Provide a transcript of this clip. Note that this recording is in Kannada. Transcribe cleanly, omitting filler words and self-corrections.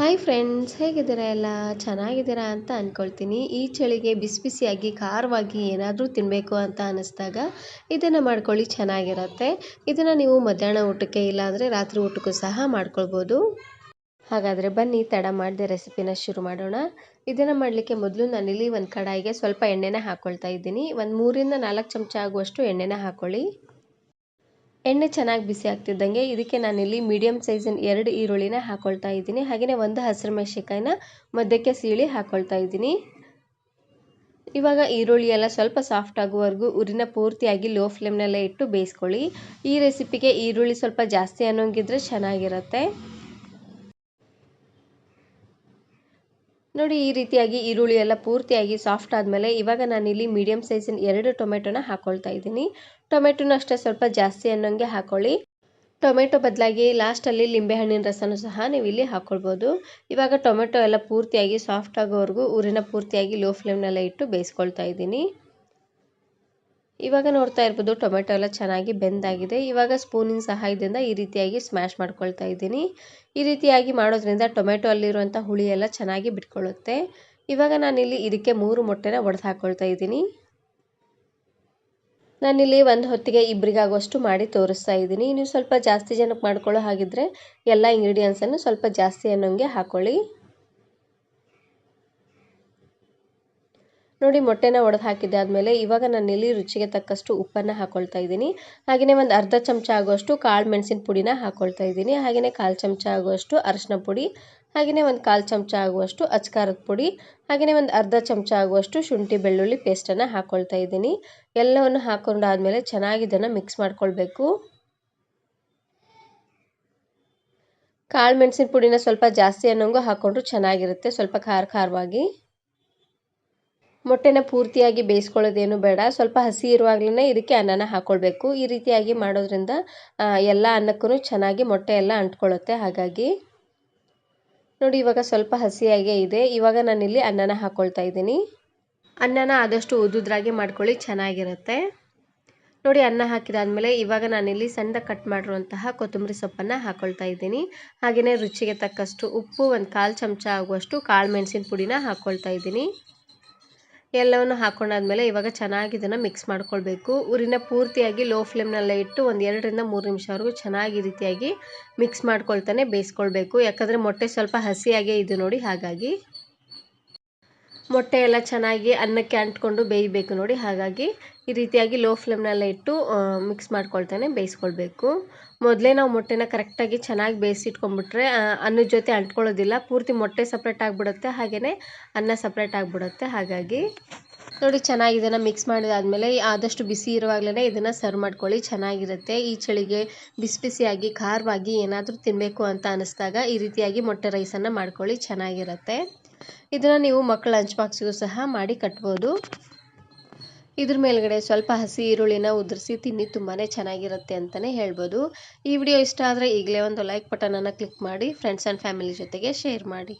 ಹಾಯ್ ಫ್ರೆಂಡ್ಸ್, ಹೇಗಿದ್ದೀರಾ ಎಲ್ಲ? ಚೆನ್ನಾಗಿದ್ದೀರಾ ಅಂತ ಅಂದ್ಕೊಳ್ತೀನಿ. ಈ ಚಳಿಗೆ ಬಿಸಿ ಬಿಸಿಯಾಗಿ ಖಾರವಾಗಿ ಏನಾದರೂ ತಿನ್ನಬೇಕು ಅಂತ ಅನ್ನಿಸ್ದಾಗ ಇದನ್ನು ಮಾಡ್ಕೊಳ್ಳಿ, ಚೆನ್ನಾಗಿರುತ್ತೆ. ಇದನ್ನು ನೀವು ಮಧ್ಯಾಹ್ನ ಊಟಕ್ಕೆ ಇಲ್ಲಾಂದರೆ ರಾತ್ರಿ ಊಟಕ್ಕೂ ಸಹ ಮಾಡ್ಕೊಳ್ಬೋದು. ಹಾಗಾದರೆ ಬನ್ನಿ ತಡ ಮಾಡದೆ ರೆಸಿಪಿನ ಶುರು ಮಾಡೋಣ. ಇದನ್ನು ಮಾಡಲಿಕ್ಕೆ ಮೊದಲು ನಾನಿಲ್ಲಿ ಒಂದು ಕಡಾಯಿಗೆ ಸ್ವಲ್ಪ ಎಣ್ಣೆನ ಹಾಕ್ಕೊಳ್ತಾ ಇದ್ದೀನಿ. ಒಂದು 3ರಿಂದ 4 ಚಮಚ ಆಗುವಷ್ಟು ಎಣ್ಣೆನ ಹಾಕ್ಕೊಳ್ಳಿ. ಎಣ್ಣೆ ಚೆನ್ನಾಗಿ ಬಿಸಿ ಆಗ್ತಿದ್ದಂಗೆ ಇದಕ್ಕೆ ನಾನಿಲ್ಲಿ ಮೀಡಿಯಮ್ ಸೈಜಿನ 2 ಈರುಳ್ಳಿನ ಹಾಕ್ಕೊಳ್ತಾ ಇದ್ದೀನಿ. ಹಾಗೆಯೇ ಒಂದು ಹಸಿರು ಮೆಣಸಿನಕಾಯಿನ ಮಧ್ಯಕ್ಕೆ ಸೀಳಿ ಹಾಕ್ಕೊಳ್ತಾ ಇದ್ದೀನಿ. ಇವಾಗ ಈರುಳ್ಳಿ ಎಲ್ಲ ಸ್ವಲ್ಪ ಸಾಫ್ಟ್ ಆಗುವವರೆಗೂ ಉರಿನ ಪೂರ್ತಿಯಾಗಿ ಲೋ ಫ್ಲೇಮ್ನಲ್ಲೇ ಇಟ್ಟು ಬೇಯಿಸ್ಕೊಳ್ಳಿ. ಈ ರೆಸಿಪಿಗೆ ಈರುಳ್ಳಿ ಸ್ವಲ್ಪ ಜಾಸ್ತಿ ಅನ್ನೋಂಗಿದ್ರೆ ಚೆನ್ನಾಗಿರುತ್ತೆ. ನೋಡಿ, ಈ ರೀತಿಯಾಗಿ ಈರುಳ್ಳಿ ಎಲ್ಲ ಪೂರ್ತಿಯಾಗಿ ಸಾಫ್ಟ್ ಆದಮೇಲೆ ಇವಾಗ ನಾನಿಲ್ಲಿ ಮೀಡಿಯಮ್ ಸೈಜಿನ 2 ಟೊಮೆಟೊನ ಹಾಕ್ಕೊಳ್ತಾ ಇದ್ದೀನಿ. ಟೊಮೆಟೊನ ಅಷ್ಟೇ ಸ್ವಲ್ಪ ಜಾಸ್ತಿ ಅನ್ನೋಂಗೆ ಹಾಕ್ಕೊಳ್ಳಿ. ಟೊಮೆಟೊ ಬದಲಾಗಿ ಲಾಸ್ಟಲ್ಲಿ ಲಿಂಬೆಹಣ್ಣಿನ ರಸನೂ ಸಹ ನೀವು ಇಲ್ಲಿ ಹಾಕ್ಕೊಳ್ಬೋದು. ಇವಾಗ ಟೊಮೆಟೊ ಎಲ್ಲ ಪೂರ್ತಿಯಾಗಿ ಸಾಫ್ಟ್ ಆಗೋವರೆಗೂ ಊರಿನ ಪೂರ್ತಿಯಾಗಿ ಲೋ ಫ್ಲೇಮ್ನಲ್ಲೇ ಇಟ್ಟು ಬೇಯಿಸ್ಕೊಳ್ತಾ ಇದ್ದೀನಿ. ಇವಾಗ ನೋಡ್ತಾ ಇರ್ಬೋದು, ಟೊಮೆಟೊ ಎಲ್ಲ ಚೆನ್ನಾಗಿ ಬೆಂದಾಗಿದೆ. ಇವಾಗ ಸ್ಪೂನಿನ ಸಹಾಯದಿಂದ ಈ ರೀತಿಯಾಗಿ ಸ್ಮ್ಯಾಶ್ ಮಾಡ್ಕೊಳ್ತಾ ಇದ್ದೀನಿ. ಈ ರೀತಿಯಾಗಿ ಮಾಡೋದ್ರಿಂದ ಟೊಮೆಟೊ ಅಲ್ಲಿರುವಂಥ ಹುಳಿ ಎಲ್ಲ ಚೆನ್ನಾಗಿ ಬಿಟ್ಕೊಳ್ಳುತ್ತೆ. ಇವಾಗ ನಾನಿಲ್ಲಿ ಇದಕ್ಕೆ 3 ಮೊಟ್ಟೆನ ಒಡೆದು ಹಾಕ್ಕೊಳ್ತಾ ಇದ್ದೀನಿ. ನಾನಿಲ್ಲಿ ಒಂದು ಹೊತ್ತಿಗೆ ಇಬ್ಬರಿಗಾಗುವಷ್ಟು ಮಾಡಿ ತೋರಿಸ್ತಾ ಇದ್ದೀನಿ. ನೀವು ಸ್ವಲ್ಪ ಜಾಸ್ತಿ ಜನಕ್ಕೆ ಮಾಡ್ಕೊಳ್ಳೋ ಹಾಗಿದ್ರೆ ಎಲ್ಲ ಇಂಗ್ರೀಡಿಯೆಂಟ್ಸನ್ನು ಸ್ವಲ್ಪ ಜಾಸ್ತಿ ಅನ್ನೋಂಗೆ ಹಾಕ್ಕೊಳ್ಳಿ. ನೋಡಿ, ಮೊಟ್ಟೆನ ಒಡೆದು ಹಾಕಿದ್ದಾದಮೇಲೆ ಇವಾಗ ನಾನಿಲ್ಲಿ ರುಚಿಗೆ ತಕ್ಕಷ್ಟು ಉಪ್ಪನ್ನು ಹಾಕ್ಕೊಳ್ತಾ ಇದ್ದೀನಿ. ಹಾಗೆಯೇ ಒಂದು ಅರ್ಧ ಚಮಚ ಆಗುವಷ್ಟು ಕಾಳು ಮೆಣಸಿನ ಪುಡಿನ ಹಾಕ್ಕೊಳ್ತಾ ಇದ್ದೀನಿ. ಹಾಗೆಯೇ 1/4 ಚಮಚ ಆಗುವಷ್ಟು ಅರಿಶಿನ ಪುಡಿ, ಹಾಗೆಯೇ ಒಂದು 1/4 ಚಮಚ ಆಗುವಷ್ಟು ಅಚ್ಕಾರದ ಪುಡಿ, ಹಾಗೆಯೇ ಒಂದು ಅರ್ಧ ಚಮಚ ಆಗುವಷ್ಟು ಶುಂಠಿ ಬೆಳ್ಳುಳ್ಳಿ ಪೇಸ್ಟನ್ನು ಹಾಕ್ಕೊಳ್ತಾ ಇದ್ದೀನಿ. ಎಲ್ಲವನ್ನು ಹಾಕ್ಕೊಂಡಾದ್ಮೇಲೆ ಚೆನ್ನಾಗಿ ಇದನ್ನು ಮಿಕ್ಸ್ ಮಾಡ್ಕೊಳ್ಬೇಕು. ಕಾಳು ಮೆಣಸಿನ ಪುಡಿನ ಸ್ವಲ್ಪ ಜಾಸ್ತಿ ಅನ್ನೋಂಗೂ ಹಾಕ್ಕೊಂಡ್ರು ಚೆನ್ನಾಗಿರುತ್ತೆ, ಸ್ವಲ್ಪ ಖಾರವಾಗಿ. ಮೊಟ್ಟೆನ ಪೂರ್ತಿಯಾಗಿ ಬೇಯಿಸ್ಕೊಳ್ಳೋದೇನು ಬೇಡ, ಸ್ವಲ್ಪ ಹಸಿ ಇರುವಾಗಲೇ ಇದಕ್ಕೆ ಅನ್ನನ ಹಾಕ್ಕೊಳ್ಬೇಕು. ಈ ರೀತಿಯಾಗಿ ಮಾಡೋದ್ರಿಂದ ಎಲ್ಲ ಅನ್ನಕ್ಕೂ ಚೆನ್ನಾಗಿ ಮೊಟ್ಟೆ ಎಲ್ಲ ಅಂಟ್ಕೊಳ್ಳುತ್ತೆ. ಹಾಗಾಗಿ ನೋಡಿ, ಇವಾಗ ಸ್ವಲ್ಪ ಹಸಿಯಾಗೇ ಇದೆ. ಇವಾಗ ನಾನಿಲ್ಲಿ ಅನ್ನನ ಹಾಕ್ಕೊಳ್ತಾ ಇದ್ದೀನಿ. ಅನ್ನನ ಆದಷ್ಟು ಉದುದ್ರಾಗಿ ಮಾಡ್ಕೊಳ್ಳಿ, ಚೆನ್ನಾಗಿರುತ್ತೆ. ನೋಡಿ, ಅನ್ನ ಹಾಕಿದಾದ್ಮೇಲೆ ಇವಾಗ ನಾನಿಲ್ಲಿ ಸಣ್ಣದಾಗಿ ಕಟ್ ಮಾಡಿರುವಂತಹ ಕೊತ್ತಂಬರಿ ಸೊಪ್ಪನ್ನು ಹಾಕ್ಕೊಳ್ತಾ ಇದ್ದೀನಿ. ಹಾಗೆಯೇ ರುಚಿಗೆ ತಕ್ಕಷ್ಟು ಉಪ್ಪು, ಒಂದು 1/4 ಚಮಚ ಆಗುವಷ್ಟು ಕಾಳು ಮೆಣಸಿನ ಪುಡಿನ ಹಾಕ್ಕೊಳ್ತಾ ಇದ್ದೀನಿ. ಎಲ್ಲವನ್ನು ಹಾಕ್ಕೊಂಡಾದ್ಮೇಲೆ ಇವಾಗ ಚೆನ್ನಾಗಿ ಇದನ್ನು ಮಿಕ್ಸ್ ಮಾಡ್ಕೊಳ್ಬೇಕು. ಉರಿನ ಪೂರ್ತಿಯಾಗಿ ಲೋ ಫ್ಲೇಮ್ನಲ್ಲೇ ಇಟ್ಟು ಒಂದು 2ರಿಂದ 3 ನಿಮಿಷವರೆಗೂ ಚೆನ್ನಾಗಿ ಈ ರೀತಿಯಾಗಿ ಮಿಕ್ಸ್ ಮಾಡ್ಕೊಳ್ತಾನೆ ಬೇಯಿಸ್ಕೊಳ್ಬೇಕು. ಯಾಕಂದರೆ ಮೊಟ್ಟೆ ಸ್ವಲ್ಪ ಹಸಿಯಾಗೇ ಇದೆ ನೋಡಿ, ಹಾಗಾಗಿ ಮೊಟ್ಟೆ ಎಲ್ಲ ಚೆನ್ನಾಗಿ ಅನ್ನಕ್ಕೆ ಅಂಟ್ಕೊಂಡು ಬೇಯಬೇಕು ನೋಡಿ. ಹಾಗಾಗಿ ಈ ರೀತಿಯಾಗಿ ಲೋ ಫ್ಲೇಮ್ನಲ್ಲೇ ಇಟ್ಟು ಮಿಕ್ಸ್ ಮಾಡ್ಕೊಳ್ತಾನೆ ಬೇಯಿಸ್ಕೊಳ್ಬೇಕು. ಮೊದಲೇ ನಾವು ಮೊಟ್ಟೆನ ಕರೆಕ್ಟಾಗಿ ಚೆನ್ನಾಗಿ ಬೇಯಿಸಿಟ್ಕೊಂಡ್ಬಿಟ್ರೆ ಅನ್ನದ ಜೊತೆ ಅಂಟ್ಕೊಳ್ಳೋದಿಲ್ಲ. ಪೂರ್ತಿ ಮೊಟ್ಟೆ ಸಪ್ರೇಟ್ ಆಗಿಬಿಡುತ್ತೆ, ಹಾಗೆಯೇ ಅನ್ನ ಸಪ್ರೇಟ್ ಆಗಿಬಿಡುತ್ತೆ. ಹಾಗಾಗಿ ನೋಡಿ, ಚೆನ್ನಾಗಿ ಇದನ್ನು ಮಿಕ್ಸ್ ಮಾಡಿದಾದ್ಮೇಲೆ ಆದಷ್ಟು ಬಿಸಿ ಇರುವಾಗಲೇ ಇದನ್ನು ಸರ್ವ್ ಮಾಡ್ಕೊಳ್ಳಿ, ಚೆನ್ನಾಗಿರುತ್ತೆ. ಈ ಚಳಿಗೆ ಬಿಸಿ ಬಿಸಿಯಾಗಿ ಖಾರವಾಗಿ ಏನಾದರೂ ತಿನ್ನಬೇಕು ಅಂತ ಅನ್ನಿಸ್ದಾಗ ಈ ರೀತಿಯಾಗಿ ಮೊಟ್ಟೆ ರೈಸನ್ನು ಮಾಡ್ಕೊಳ್ಳಿ, ಚೆನ್ನಾಗಿರುತ್ತೆ. ಇದನ್ನು ನೀವು ಮಕ್ಕಳ ಲಂಚ್ ಬಾಕ್ಸ್ಗೂ ಸಹ ಮಾಡಿ ಕಟ್ಬೋದು. ಇದ್ರ ಮೇಲ್ಗಡೆ ಸ್ವಲ್ಪ ಹಸಿ ಈರುಳ್ಳಿನ ಉದುರಿಸಿ ತಿನ್ನಿ, ತುಂಬಾ ಚೆನ್ನಾಗಿರುತ್ತೆ ಅಂತಲೇ ಹೇಳ್ಬೋದು. ಈ ವಿಡಿಯೋ ಇಷ್ಟ ಆದರೆ ಈಗಲೇ ಒಂದು ಲೈಕ್ ಬಟನನ್ನು ಕ್ಲಿಕ್ ಮಾಡಿ, ಫ್ರೆಂಡ್ಸ್ ಆ್ಯಂಡ್ ಫ್ಯಾಮಿಲಿ ಜೊತೆಗೆ ಶೇರ್ ಮಾಡಿ.